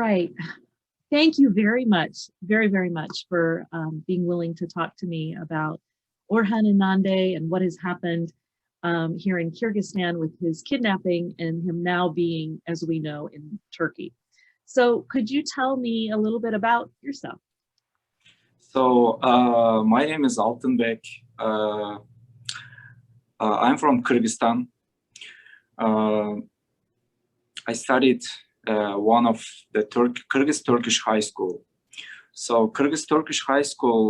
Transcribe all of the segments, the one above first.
right. Thank you very much, very much for being willing to talk to me about Orhan Inandi and what has happened here in Kyrgyzstan with his kidnapping and him now being, as we know, in Turkey. So could you tell me a little bit about yourself? So my name is Altynbek. I'm from Kyrgyzstan. I studied one of the Kyrgyz-Turkish high school. So Kyrgyz-Turkish high school,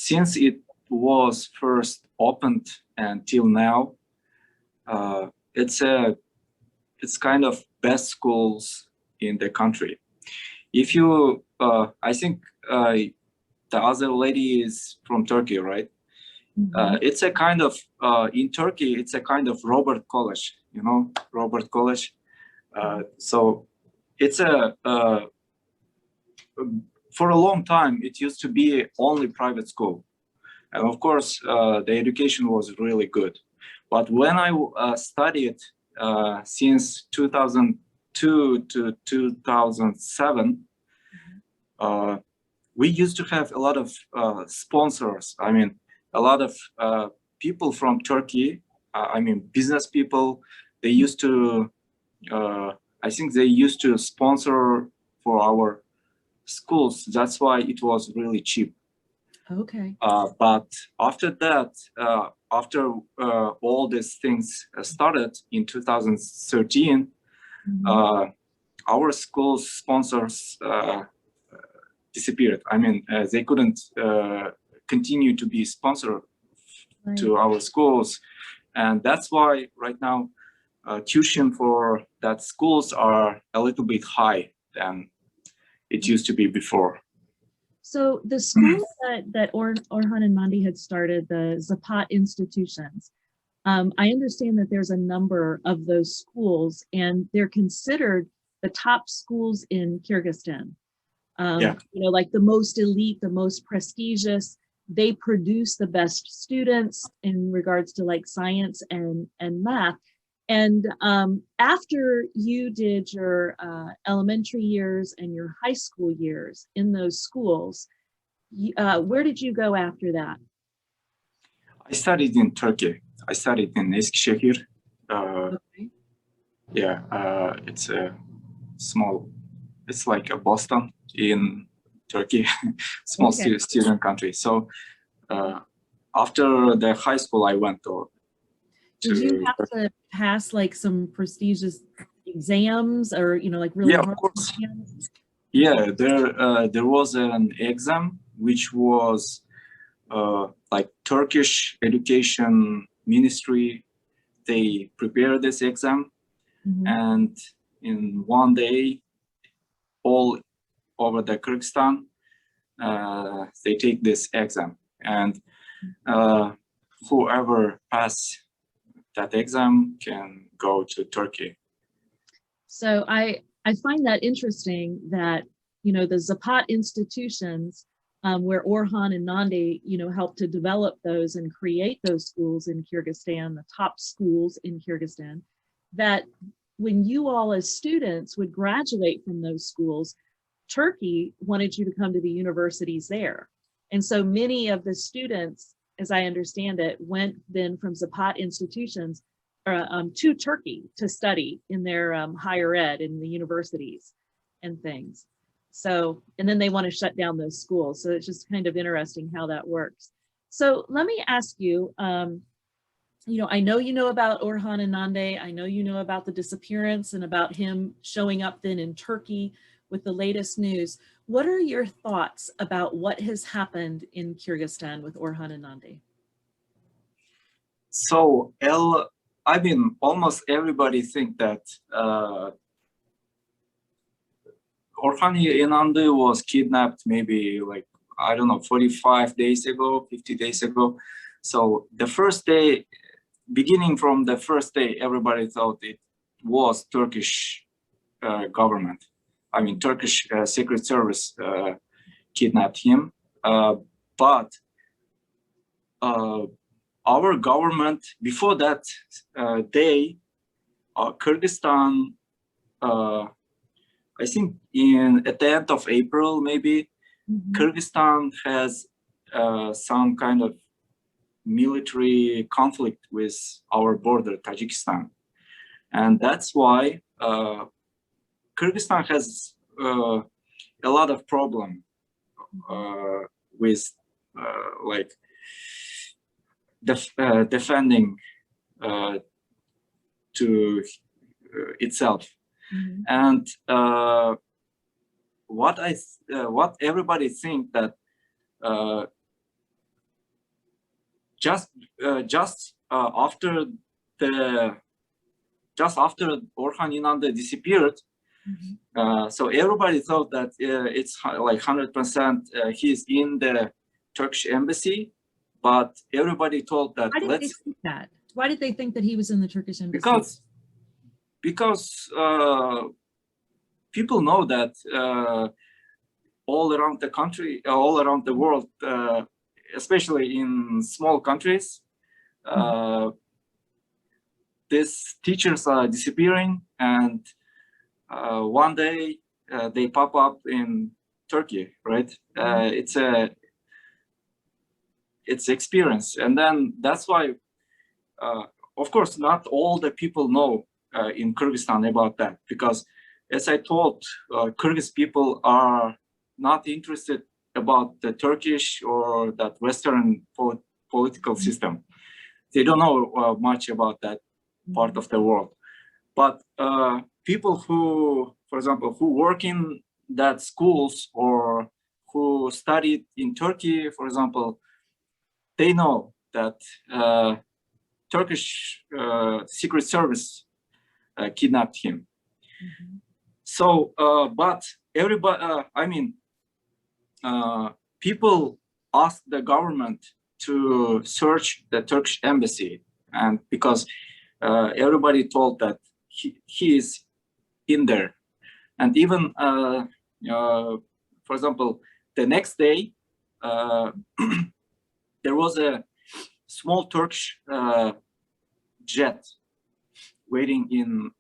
since it was first opened until now, it's kind of best schools in the country. If you, I think the other lady is from Turkey, right? Mm-hmm. It's a kind of, in Turkey, it's a kind of Robert College, you know, Robert College. So it's for a long time, it used to be only private school. And of course, the education was really good. But when I studied since 2002 to 2007, we used to have a lot of sponsors. I mean, a lot of people from Turkey, I mean, business people, they used to, I think they used to sponsor for our schools. That's why it was really cheap. Okay. But after that, after all these things started in 2013, our school's sponsors disappeared. I mean, they couldn't continue to be sponsored to our schools. And that's why right now tuition for that schools are a little bit high than it used to be before. So the school that Orhan Inandi had started, the Sapat Institutions, I understand that there's a number of those schools and they're considered the top schools in Kyrgyzstan. You know, like the most elite, the most prestigious. They produce the best students in regards to like science and math. And after you did your elementary years and your high school years in those schools, where did you go after that? I studied in Turkey. I studied in Eskişehir. Okay. Yeah, it's a small, it's like a Boston in Turkey, small student country. So after the high school, I went to. Did you have to pass like some prestigious exams or, you know, like really hard exams? Yeah, there was an exam which was like Turkish Education Ministry. They prepared this exam, and in one day, all over the Kyrgyzstan, they take this exam, and whoever passes that exam can go to Turkey. So I find that interesting that, you know, the Sapat Institutions, where Orhan Inandi, you know, helped to develop those and create those schools in Kyrgyzstan, the top schools in Kyrgyzstan, that when you all as students would graduate from those schools, Turkey wanted you to come to the universities there. And so many of the students, as I understand it, went then from Sapat Institutions to Turkey to study in their higher ed in the universities and things. So, and then they want to shut down those schools. So it's just kind of interesting how that works. So let me ask you, you know, I know you know about Orhan Inandi. I know you know about the disappearance and about him showing up then in Turkey with the latest news. What are your thoughts about what has happened in Kyrgyzstan with Orhan Inandi? So, I mean, almost everybody think that Orhan Inandi was kidnapped maybe like, I don't know, 45 days ago, 50 days ago. So the first day, beginning from the first day, everybody thought it was Turkish government. I mean, Turkish Secret Service kidnapped him. But our government, before that day, Kyrgyzstan I think at the end of April, maybe, Kyrgyzstan has some kind of military conflict with our border, Tajikistan. And that's why Kyrgyzstan has a lot of problem with like defending to itself. And what everybody think that just after Orhan Inandi disappeared, so everybody thought that it's like 100% he's in the Turkish embassy, but everybody told that. Why did they think that? Why did they think that he was in the Turkish embassy? Because people know that all around the country, all around the world, especially in small countries, these teachers are disappearing, and one day they pop up in Turkey, right? It's experience, and then that's why, of course, not all the people know in Kyrgyzstan about that, because, as I told, Kyrgyz people are not interested about the Turkish or that Western political system. They don't know much about that part of the world. But people who, for example, who work in that schools or who studied in Turkey, for example, they know that Turkish Secret Service kidnapped him. So, but everybody, people asked the government to search the Turkish embassy, and because everybody told that he is in there. And even, for example, the next day, there was a small Turkish jet waiting in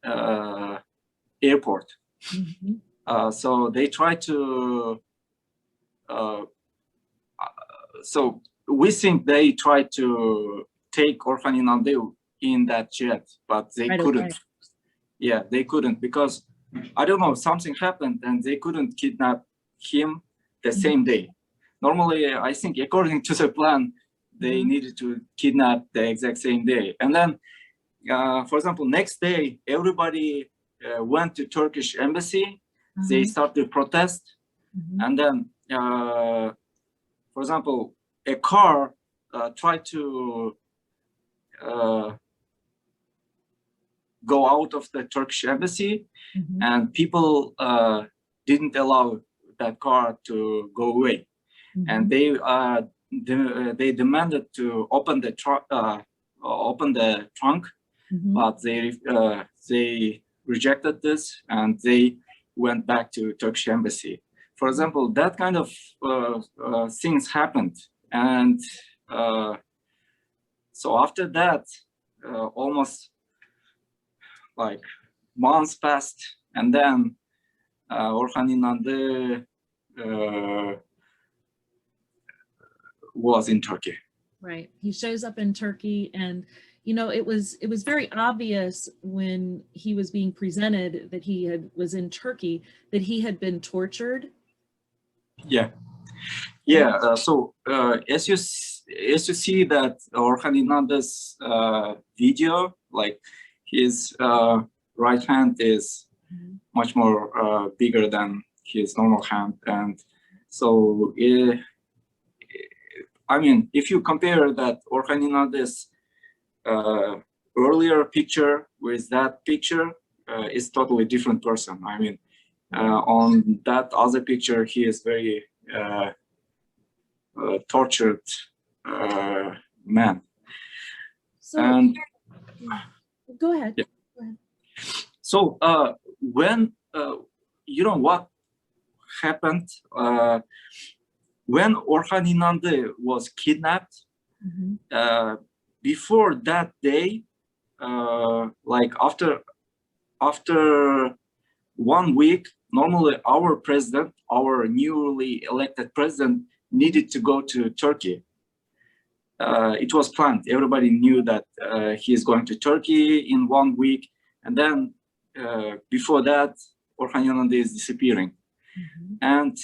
airport. So they tried to, so we think they tried to take Orhan Inandi in that jet, but they couldn't. Yeah, they couldn't, because I don't know, something happened and they couldn't kidnap him the same day. Normally, I think according to the plan, they needed to kidnap the exact same day. And then, for example, next day, everybody went to Turkish embassy. They started to protest. And then, for example, a car tried to go out of the Turkish embassy, and people didn't allow that car to go away. And they demanded to open the trunk, but they rejected this, and they went back to Turkish embassy. For example, that kind of things happened, and so after that, almost like months passed, and then Orhan Inandi was in Turkey. Right. He shows up in Turkey, and you know, it was very obvious when he was being presented that he was in Turkey, that he had been tortured. So as you see that Orhan Inandi's video, like his right hand is much more bigger than his normal hand, and so I mean, if you compare that Orhan Inandi's earlier picture with that picture, is totally different person. I mean, on that other picture, he is very tortured man. So, and go ahead. Yeah. Go ahead. So when you know what happened when Orhan Inandi was kidnapped, before that day, like after 1 week, normally our president, our newly elected president, needed to go to Turkey. It was planned. Everybody knew that he is going to Turkey in 1 week, and then before that, Orhan Inandi is disappearing. And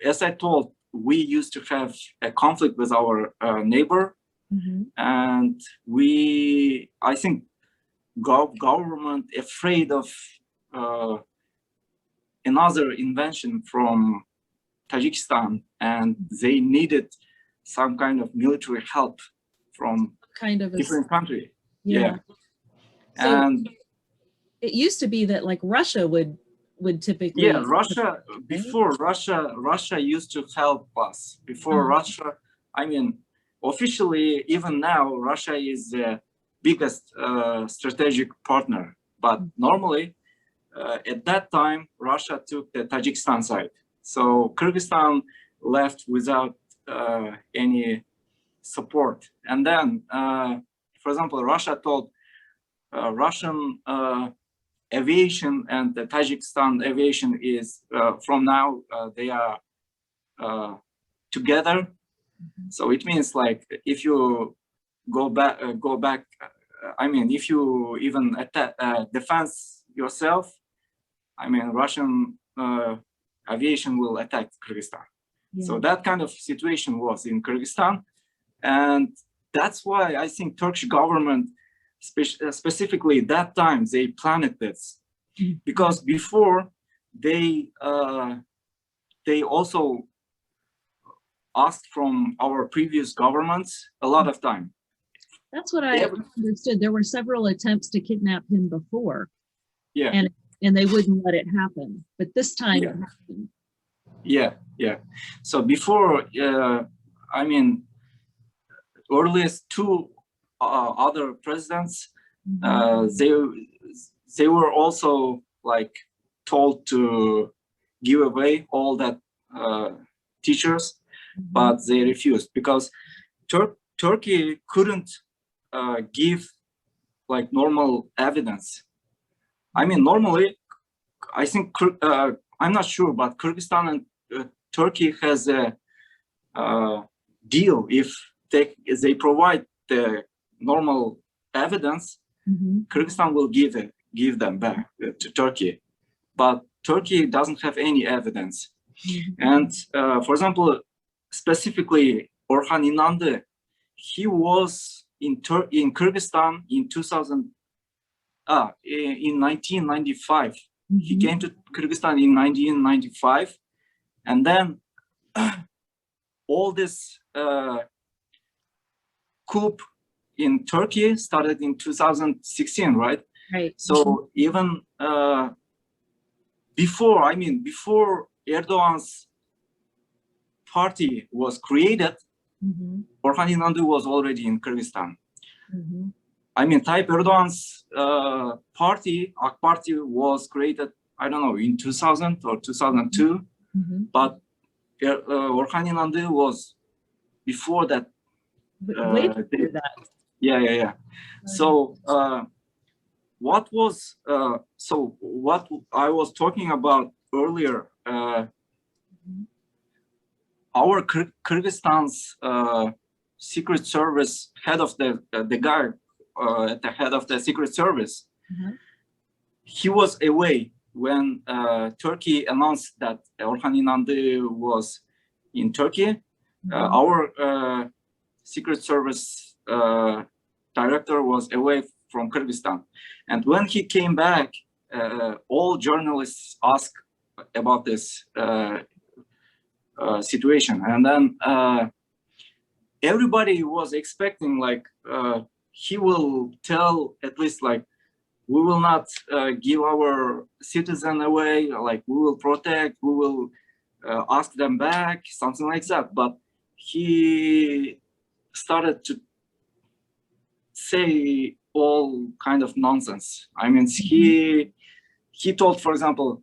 as I told, we used to have a conflict with our neighbor, and I think, government afraid of another invention from Tajikistan, and they needed some kind of military help from Kind of a different country. yeah. So And it used to be that like Russia would typically Russia used to help us. Before Russia, I mean, officially, even now, Russia is the biggest strategic partner. But normally, at that time, Russia took the Tajikistan side. So Kyrgyzstan left without any support. And then, for example, Russia told Russian aviation and the Tajikistan aviation is from now they are together. So it means like if you go back, I mean, if you even defense yourself, I mean, Russian aviation will attack Kyrgyzstan. So that kind of situation was in Kyrgyzstan, and that's why I think Turkish government, specifically that time, they planned this, because before they also asked from our previous governments a lot of time. That's what I understood. There were several attempts to kidnap him before, and they wouldn't let it happen. But this time, it happened. So before, I mean, earliest two other presidents, they were also like told to give away all that teachers, but they refused because Turkey couldn't give like normal evidence. I mean, normally, I think I'm not sure, but Kyrgyzstan and Turkey has a deal. If they provide the normal evidence, Kyrgyzstan will give them back to Turkey, but Turkey doesn't have any evidence. And for example, specifically Orhan Inandi, he was in Kyrgyzstan in 1995. He came to Kyrgyzstan in 1995, and then all this coup in Turkey started in 2016, right? Right. So even before Erdogan's party was created, Orhan Inandi was already in Kyrgyzstan. I mean, Tayyip Erdogan's party, AK Party, was created, I don't know, in 2000 or 2002, but Orhan Inandi was before that. Way before that. Yeah. So what I was talking about earlier, our Kyrgyzstan's secret service head of the guy at the head of the secret service, he was away when Turkey announced that Orhan Inandi was in Turkey. Our secret service director was away from Kyrgyzstan, and when he came back, all journalists asked about this situation, and then everybody was expecting like he will tell at least like we will not give our citizen away, like we will protect, we will ask them back, something like that. But he started to say all kind of nonsense. I mean, he told, for example,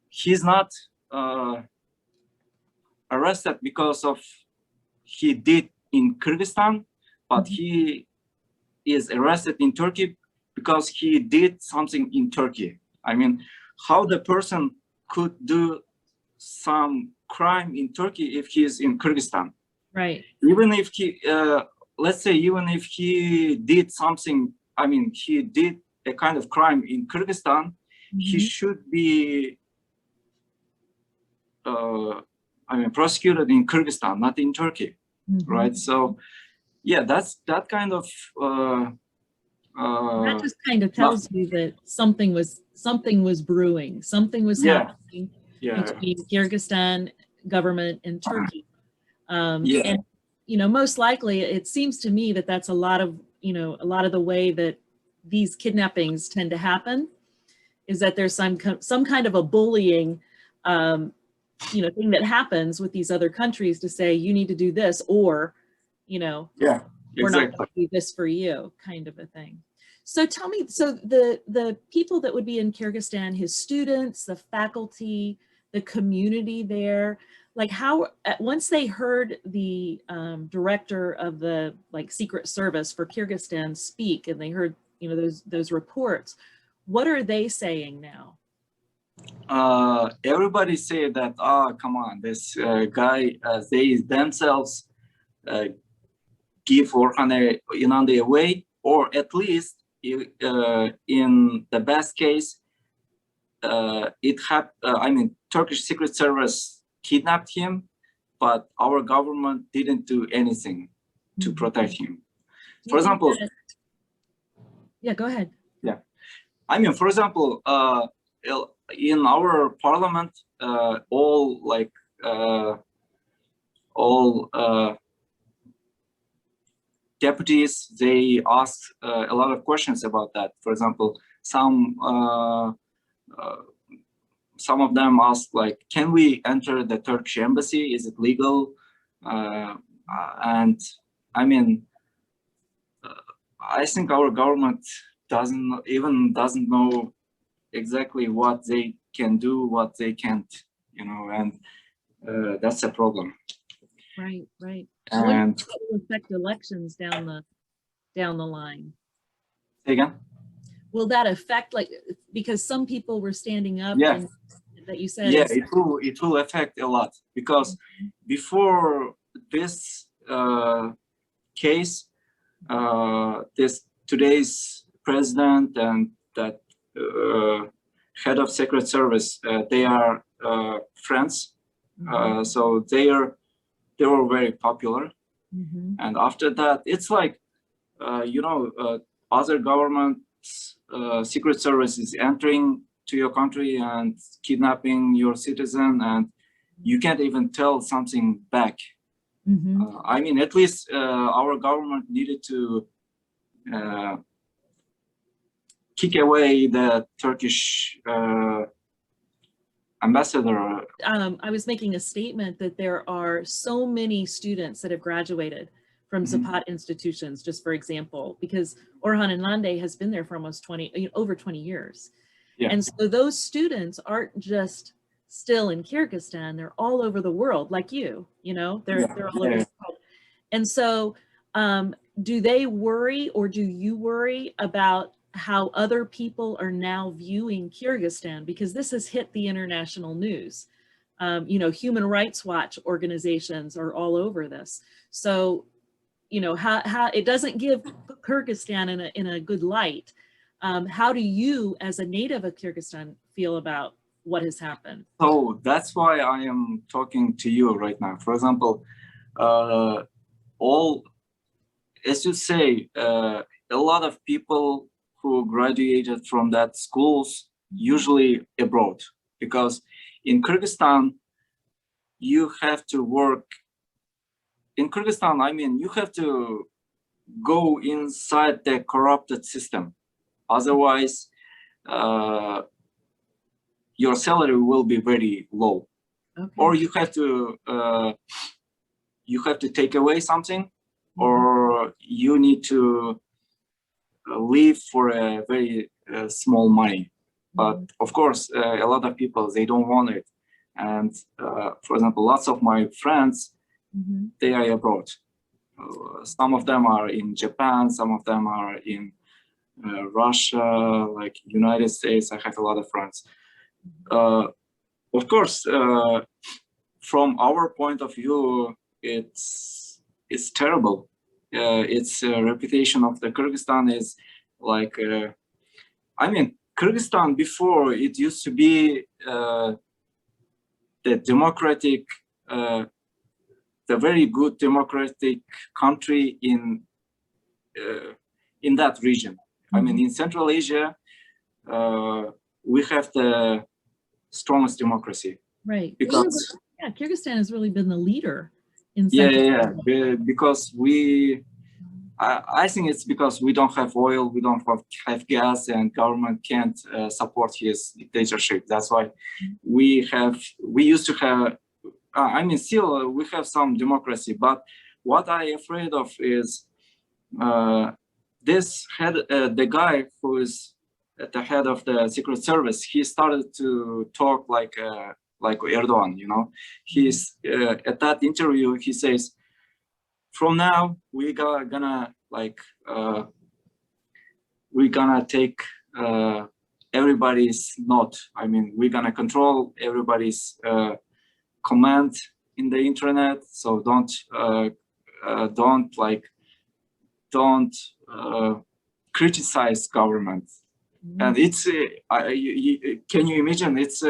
he's not arrested because of he did in Kyrgyzstan, but he is arrested in Turkey because he did something in Turkey. I mean, how the person could do some crime in Turkey if he is in Kyrgyzstan. Right. Even if he, let's say, even if he did something, I mean, he did a kind of crime in Kyrgyzstan, he should be, prosecuted in Kyrgyzstan, not in Turkey, right? So, yeah, that's that kind of. That just kind of tells you that something was brewing, something was happening between Kyrgyzstan government and Turkey. And most likely, it seems to me that that's a lot of the way that these kidnappings tend to happen, is that there's some kind of a bullying thing that happens with these other countries to say you need to do this, or we're not going to do this for you, kind of a thing. So tell me, so the people that would be in Kyrgyzstan, his students, the faculty, the community there, like how, once they heard the director of the Secret Service for Kyrgyzstan speak, and they heard those reports, what are they saying now? Everybody say that, come on, this guy, they themselves give Orhan Inandi away, or at least in the best case, Turkish Secret Service kidnapped him, but our government didn't do anything to protect him. For example, go ahead. Yeah, for example, in our parliament, all deputies, they ask a lot of questions about that. For example, some of them ask, like, can we enter the Turkish embassy? Is it legal? And I think our government doesn't know exactly what they can do, what they can't, and that's a problem. Right. And it will affect elections down the line. Say again? Will that affect, because some people were standing up? Yeah. And that you said. Yeah, it will affect a lot, because before this case, today's president and that head of Secret Service, they are friends, so they were very popular. And after that, it's like other governments, Secret Service is entering to your country and kidnapping your citizen, and you can't even tell something back. At least our government needed to kick away the Turkish ambassador. I was making a statement that there are so many students that have graduated from Sapat Institutions, just for example, because Orhan Inandi has been there for almost over 20 years. Yeah. And so those students aren't just still in Kyrgyzstan, they're all over the world, like they're all over the world. And so do they worry, or do you worry about how other people are now viewing Kyrgyzstan? Because this has hit the international news. Human Rights Watch organizations are all over this. So, how it doesn't give Kyrgyzstan in a good light. How do you, as a native of Kyrgyzstan, feel about what has happened? So that's why I am talking to you right now. For example, as you say, a lot of people who graduated from that schools, usually abroad, because in Kyrgyzstan, you have to work. In Kyrgyzstan, you have to go inside the corrupted system. Otherwise, your salary will be very low. Okay. Or you have to take away something, or you need to live for a very small money. But of course, a lot of people, they don't want it. And for example, lots of my friends, they are abroad. Some of them are in Japan, some of them are in Russia, like United States. I have a lot of friends. Of course, from our point of view, it's terrible. Its reputation of the Kyrgyzstan is like, I mean, Kyrgyzstan before it used to be the democratic, the very good democratic country in that region. I mean, in Central Asia, we have the strongest democracy. Right. Because yeah, Kyrgyzstan has really been the leader in Central Asia. Because I think it's because we don't have oil, we don't have gas, and government can't support his dictatorship. That's why we used to have, I mean, still we have some democracy, but what I'm afraid of is this the guy who is at the head of the Secret Service, he started to talk like Erdogan, you know. He's at that interview, he says, from now we're gonna take everybody's note. I mean, we're gonna control everybody's comment in the internet. So don't criticize government. And it's can you imagine? It's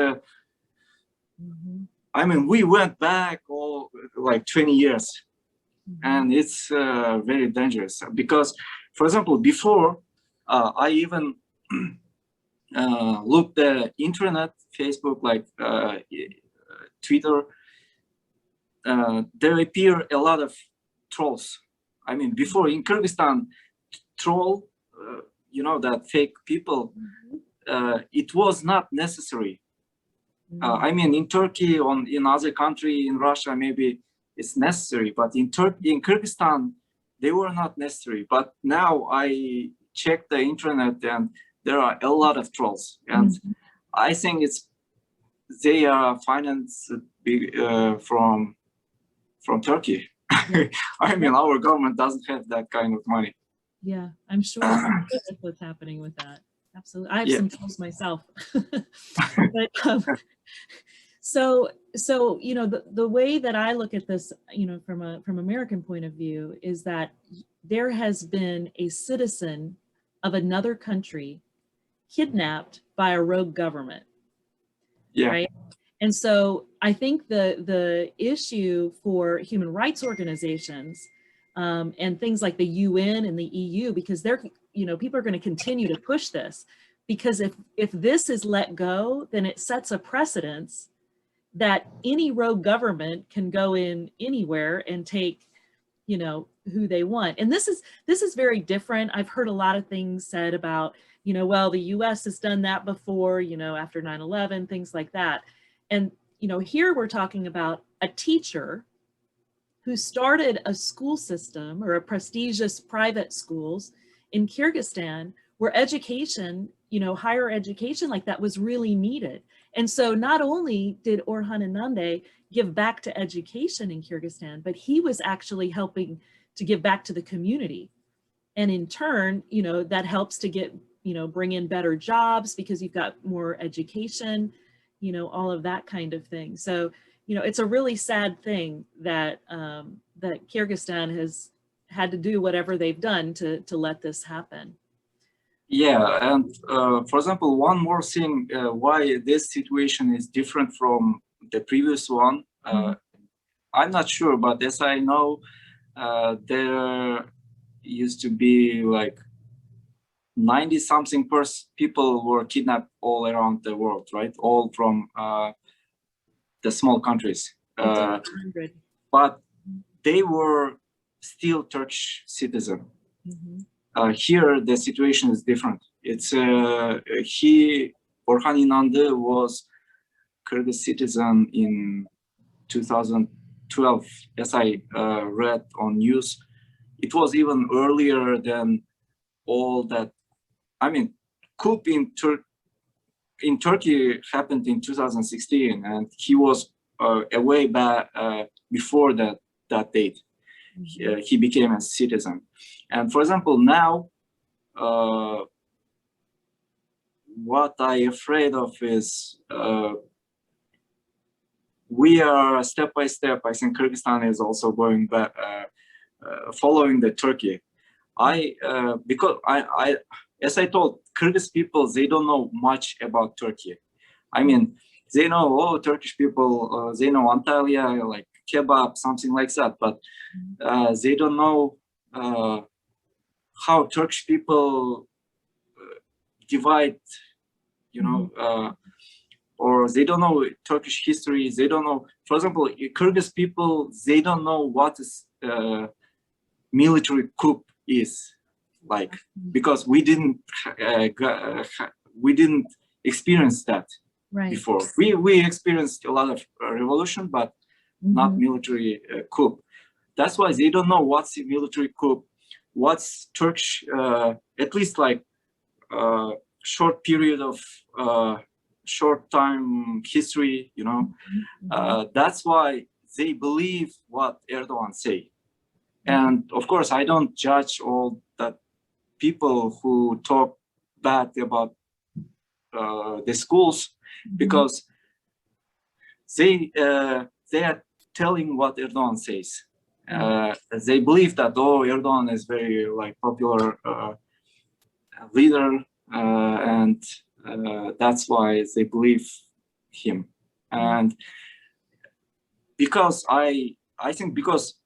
I mean, we went back all like 20 years. And it's very dangerous because, for example, before I even looked the internet, Facebook, like Twitter, there appear a lot of trolls. I mean, before in Kyrgyzstan, troll, you know, that fake people, it was not necessary. I mean, in Turkey, in other country, in Russia, maybe it's necessary, but in Kyrgyzstan, they were not necessary. But now I check the internet and there are a lot of trolls. And I think they are financed from Turkey. I mean, our government doesn't have that kind of money. Yeah, I'm sure that's what's happening with that. Absolutely. I have some trolls myself. But, so you know, the way that I look at this, you know, from American point of view, is that there has been a citizen of another country kidnapped by a rogue government. Yeah. Right. And so I think the issue for human rights organizations and things like the UN and the EU, because they're, you know, people are going to continue to push this, because if this is let go, then it sets a precedence that any rogue government can go in anywhere and take, you know, who they want. And this is very different. I've heard a lot of things said about, you know, well, the US has done that before, you know, after 9/11, things like that. And, you know, here we're talking about a teacher who started a school system or a prestigious private schools in Kyrgyzstan where education, you know, higher education like that was really needed. And so not only did Orhan Inandi give back to education in Kyrgyzstan, but he was actually helping to give back to the community. And in turn, you know, that helps to get, you know, bring in better jobs because you've got more education, you know, all of that kind of thing. So, you know, it's a really sad thing that that Kyrgyzstan has had to do whatever they've done to let this happen. Yeah, and for example, one more thing why this situation is different from the previous one, I'm not sure, but as I know, there used to be like 90-something people were kidnapped all around the world, right? All from the small countries. But they were still Turkish citizens. Here, the situation is different. It's Orhan Inandi was Kyrgyz citizen in 2012, as I read on news. It was even earlier than all that. I mean, coup in Turkey happened in 2016, and he was away back before that date. He became a citizen. And for example, now what I afraid of is we are step by step. I think Kyrgyzstan is also going back, following the Turkey. Because as I told, Kyrgyz people, they don't know much about Turkey. I mean, they know, oh, Turkish people, they know Antalya, like kebab, something like that, but they don't know how Turkish people divide, you know, or they don't know Turkish history. They don't know, for example, Kyrgyz people, they don't know what is military coup is like, because we didn't experience that before. We experienced a lot of revolution, but not military coup. That's why they don't know what's a military coup, what's Turkish, at least like short period of short time history, you know. That's why they believe what Erdogan say. And of course, I don't judge all that people who talk bad about the schools, because they are telling what Erdogan says. They believe that, oh, Erdogan is very like popular leader, and that's why they believe him. And because I think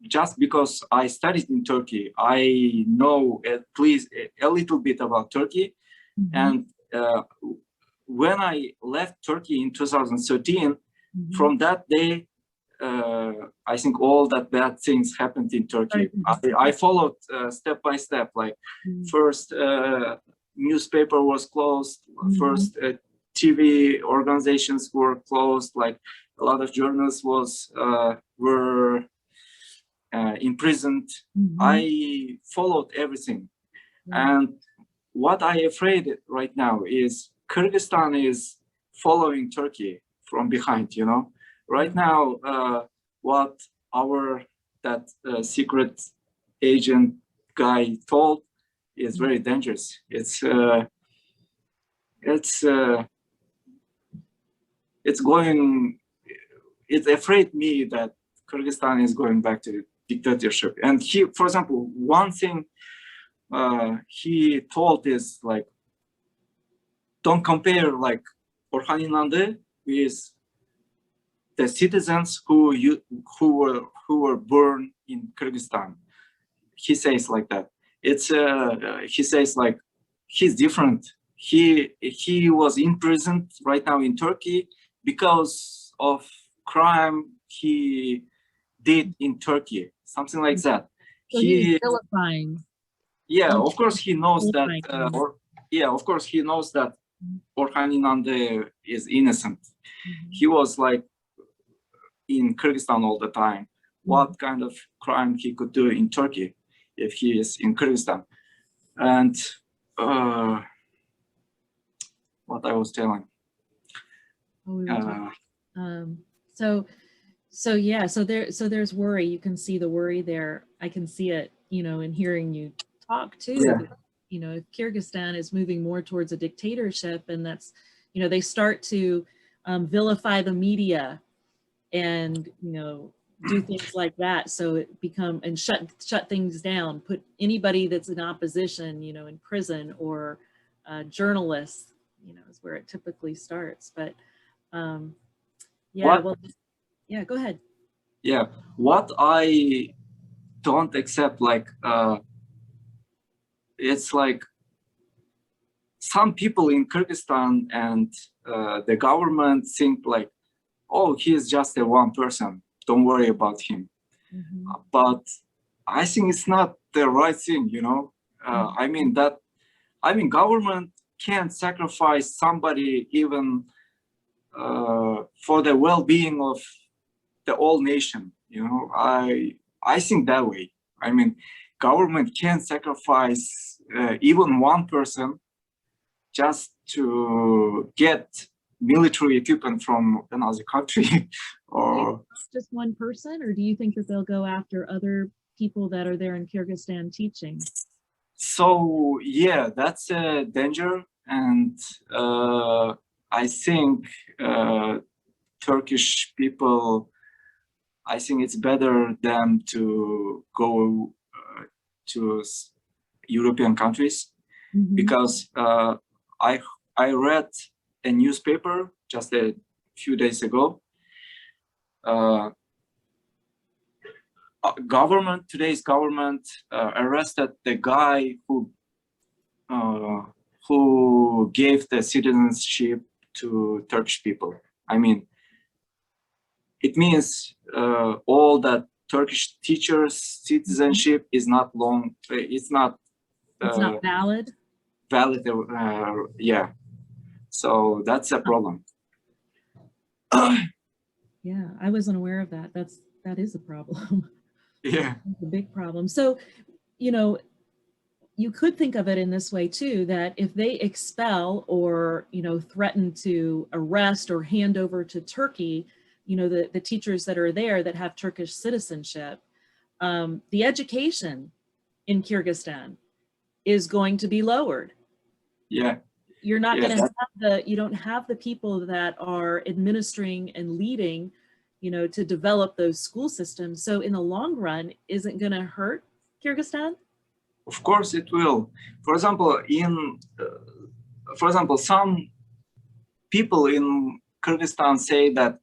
just because I studied in Turkey, I know at least a little bit about Turkey. And when I left Turkey in 2013, from that day, I think all that bad things happened in Turkey. I followed step by step, like first newspaper was closed, first TV organizations were closed, like a lot of journalists were imprisoned. I followed everything. And what I afraid right now is Kyrgyzstan is following Turkey from behind, you know. Right now, what that secret agent guy told is very dangerous. It's afraid me that Kyrgyzstan is going back to dictatorship. And he, for example, one thing he told is like, don't compare like Orhan Inandi with the citizens who were born in Kyrgyzstan. He says like that. It's he says like he's different. He was imprisoned right now in Turkey because of crime he did in Turkey, something like that. So he's vilifying. Yeah, of course he knows that. Of course he knows that Orhan Inandi is innocent. He was like in Kyrgyzstan all the time. What kind of crime he could do in Turkey if he is in Kyrgyzstan? And what I was telling. So there's worry. You can see the worry there. I can see it, you know, in hearing you talk too. Yeah. You know, if Kyrgyzstan is moving more towards a dictatorship, and that's, you know, they start to vilify the media and, you know, do things like that. So it and shut things down, put anybody that's in opposition, you know, in prison, or journalists, you know, is where it typically starts. But yeah, yeah, go ahead. Yeah, what I don't accept, like, it's like some people in Kyrgyzstan and the government think like, oh, he's just a one person, don't worry about him. But I think it's not the right thing, you know. I mean, government can't sacrifice somebody even for the well-being of the whole nation, you know. I think that way. I mean, government can't sacrifice even one person just to get military equipment from another country. Or just one person, or do you think that they'll go after other people that are there in Kyrgyzstan teaching? So yeah, that's a danger. and I think Turkish people, I think it's better than to go to European countries, because I read a newspaper just a few days ago. Today's government arrested the guy who gave the citizenship to Turkish people. I mean, it means all that Turkish teachers' citizenship is not long. It's not valid. Valid. Yeah. So that's a problem. Yeah, I wasn't aware of that. That is a problem. Yeah. It's a big problem. So, you know, you could think of it in this way too, that if they expel or, you know, threaten to arrest or hand over to Turkey, you know, the teachers that are there that have Turkish citizenship, the education in Kyrgyzstan is going to be lowered. Yeah. You're not going to have you don't have the people that are administering and leading, you know, to develop those school systems. So in the long run, isn't going to hurt Kyrgyzstan? Of course it will. For example, some people in Kyrgyzstan say that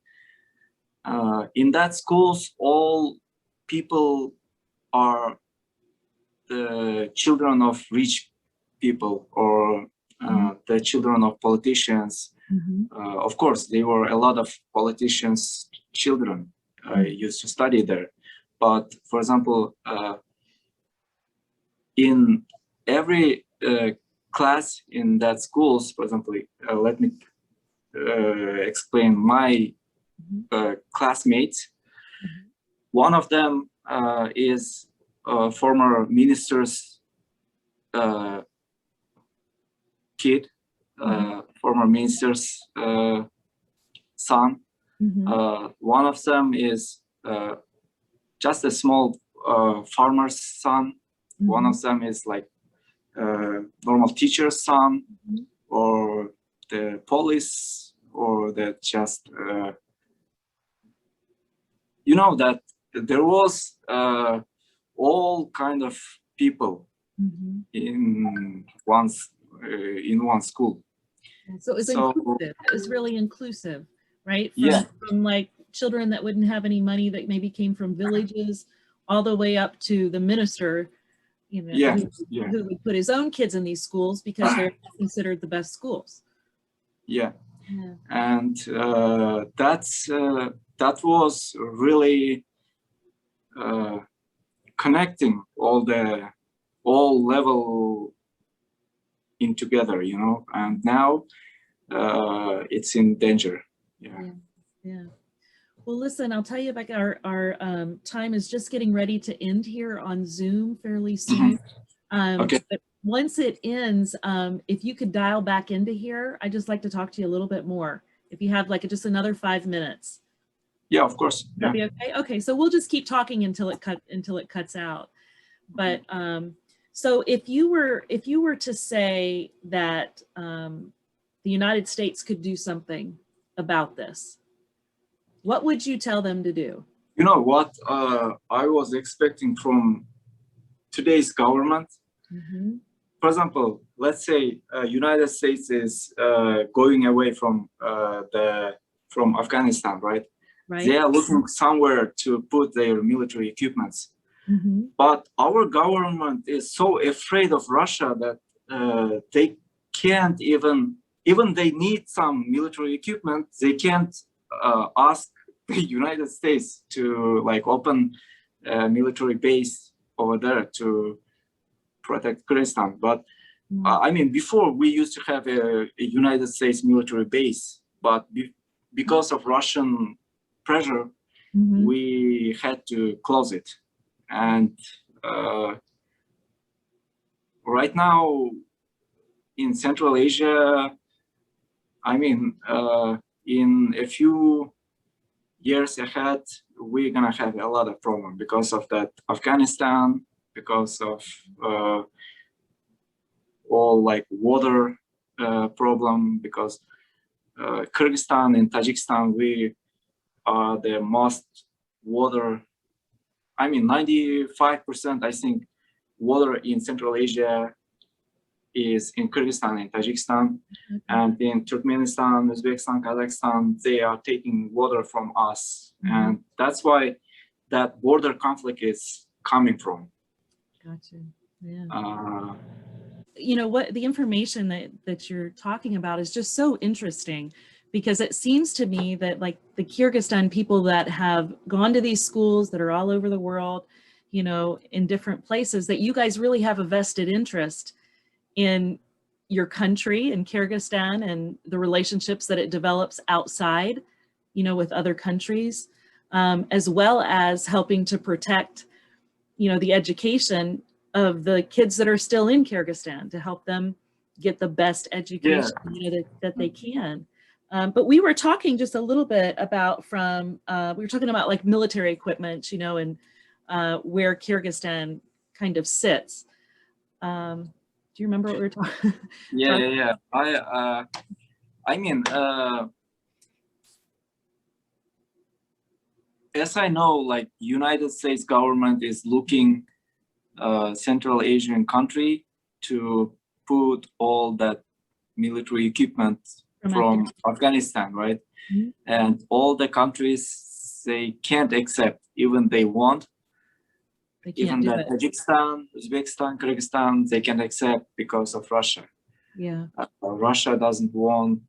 in that schools, all people are the children of rich people, or the children of politicians. Of course, there were a lot of politicians' children used to study there. But for example, in every class in that schools, for example, let me explain my classmates. One of them is a former minister's kid, former minister's son. One of them is just a small farmer's son. One of them is like normal teacher's son, or the police, or the just, you know, that there was all kind of people in one school. So it's inclusive. It's really inclusive, right? From like children that wouldn't have any money, that maybe came from villages, all the way up to the minister, you know, who would put his own kids in these schools because they're considered the best schools. And that was really connecting all level in together, you know, and now it's in danger. Well, listen, I'll tell you about our time is just getting ready to end here on Zoom fairly soon. Okay. But once it ends, if you could dial back into here, I'd just like to talk to you a little bit more. If you have like just another 5 minutes. Yeah, of course. That'd be okay. Okay, so we'll just keep talking until it cuts out. But so if you were to say that the United States could do something about this, what would you tell them to do? You know what I was expecting from today's government? For example, let's say United States is going away from Afghanistan, right? They are looking somewhere to put their military equipments. But our government is so afraid of Russia that they can't even they need some military equipment, they can't ask the United States to like open a military base over there to protect Kyrgyzstan. But I mean, before we used to have a United States military base, but because of Russian pressure, we had to close it. And right now in Central Asia, I mean, in a few years ahead, we're gonna have a lot of problems because of that Afghanistan, because of all like water problem because Kyrgyzstan and Tajikistan, we are the most water, 95%, I think, water in Central Asia is in Kyrgyzstan and Tajikistan. And in Turkmenistan, Uzbekistan, Kazakhstan, they are taking water from us. And that's why that border conflict is coming from. Gotcha. Yeah. You know what, the information that you're talking about is just so interesting, because it seems to me that like the Kyrgyzstan people that have gone to these schools that are all over the world, you know, in different places, that you guys really have a vested interest in your country, in Kyrgyzstan, and the relationships that it develops outside, you know, with other countries, as well as helping to protect, you know, the education of the kids that are still in Kyrgyzstan, to help them get the best education you know, that they can. But we were talking just a little bit about we were talking about like military equipment, you know, and where Kyrgyzstan kind of sits. Do you remember what we were talking? Yeah. As I know, like United States government is looking Central Asian country to put all that military equipment from Afghanistan, right? And all the countries, they can't accept, even they want. Even that Tajikistan, Uzbekistan, Kyrgyzstan, they can't accept because of Russia. Yeah. Russia doesn't want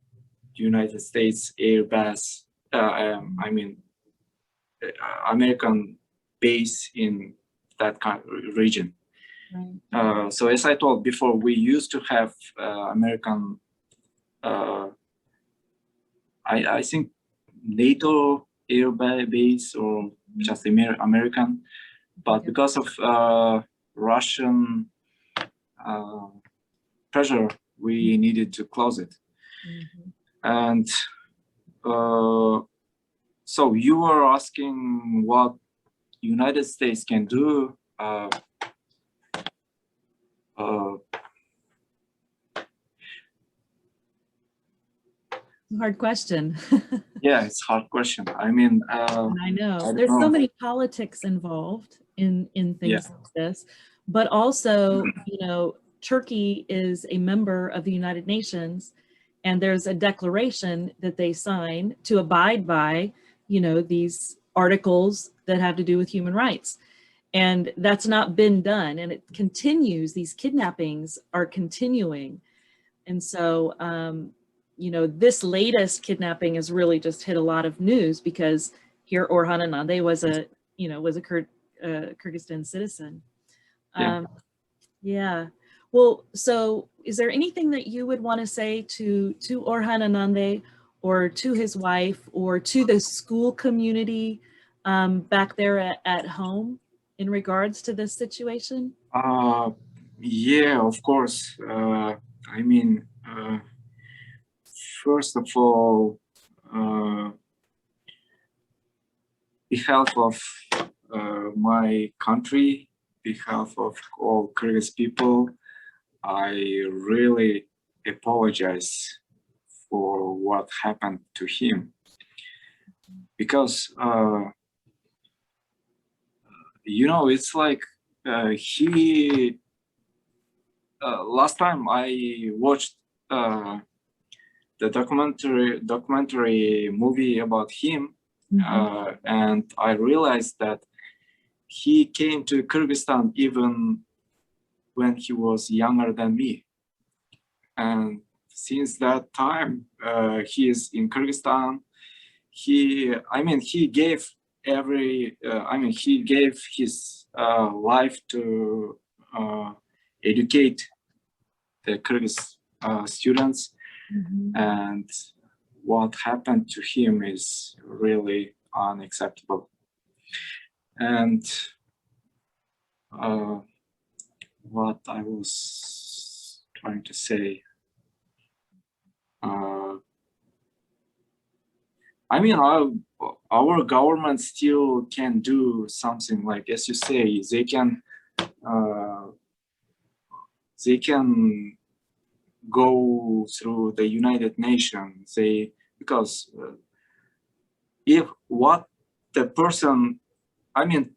United States air base, American base in that kind of region. Right. So as I told before, we used to have American, I think NATO air base or just American, but because of Russian pressure, we needed to close it. And so you were asking what United States can do. Hard question. Yeah, it's a hard question. I mean, I know there's so many politics involved in things like this, but also, you know, Turkey is a member of the United Nations, and there's a declaration that they sign to abide by, you know, these articles that have to do with human rights. And that's not been done, and it continues. These kidnappings are continuing. And so, you know, this latest kidnapping has really just hit a lot of news, because here Orhan Inandi was a Kyrgyzstan citizen. Yeah. Well, so is there anything that you would want to say to Orhan Inandi, or to his wife, or to the school community back there at home in regards to this situation? Yeah, of course. I mean, first of all, behalf of my country, behalf of all Kyrgyz people, I really apologize for what happened to him, because you know, it's like he last time I watched the documentary movie about him, and I realized that he came to Kyrgyzstan even when he was younger than me. And since that time, he is in Kyrgyzstan. He gave he gave his life to educate the Kyrgyz students. And what happened to him is really unacceptable. And what I was trying to say, I mean, our government still can do something, like, as you say, they can go through the United Nations. Because if what the person, I mean,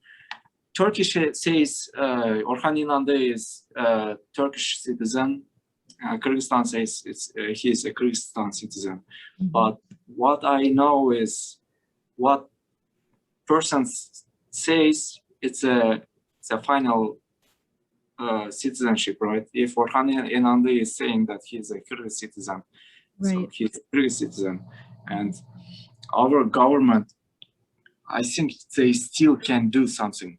Turkish says Orhan Inandi is a Turkish citizen. Kyrgyzstan says he is a Kyrgyzstan citizen. But what I know is what person says it's a final citizenship, right? If Orhan Inandi is saying that he's a Kyrgyz citizen, so he's a Kyrgyz citizen, and our government, I think they still can do something.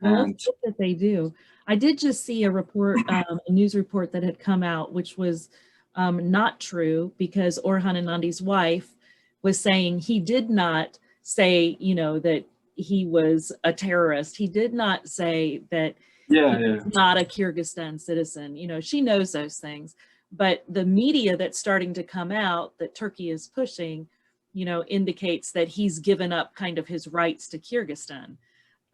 Well, let's hope that they do. I did just see a report, a news report that had come out, which was not true, because Orhan Inandi's wife was saying he did not say, you know, that he was a terrorist. He did not say that he's not a Kyrgyzstan citizen. You know, she knows those things. But the media that's starting to come out that Turkey is pushing, you know, indicates that he's given up kind of his rights to Kyrgyzstan.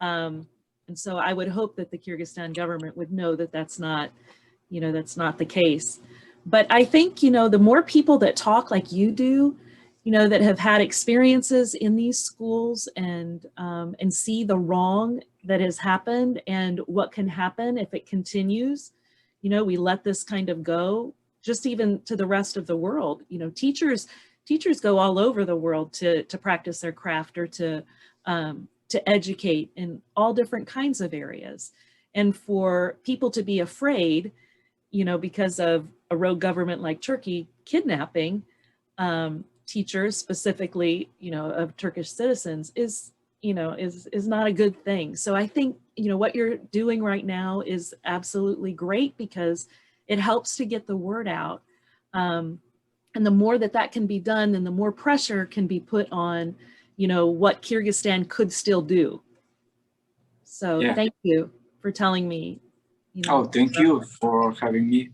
And so I would hope that the Kyrgyzstan government would know that that's not, you know, that's not the case. But I think, you know, the more people that talk like you do, you know, that have had experiences in these schools and see the wrong that has happened and what can happen if it continues, you know, we let this kind of go, just even to the rest of the world. You know, teachers go all over the world to practice their craft or to educate in all different kinds of areas. And for people to be afraid, you know, because of a rogue government like Turkey kidnapping teachers, specifically, you know, of Turkish citizens, is, you know, is not a good thing. So I think, you know, what you're doing right now is absolutely great, because it helps to get the word out. And the more that can be done, then the more pressure can be put on, you know, what Kyrgyzstan could still do. So thank you for telling me. You know, thank you for having me.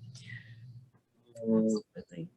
Absolutely.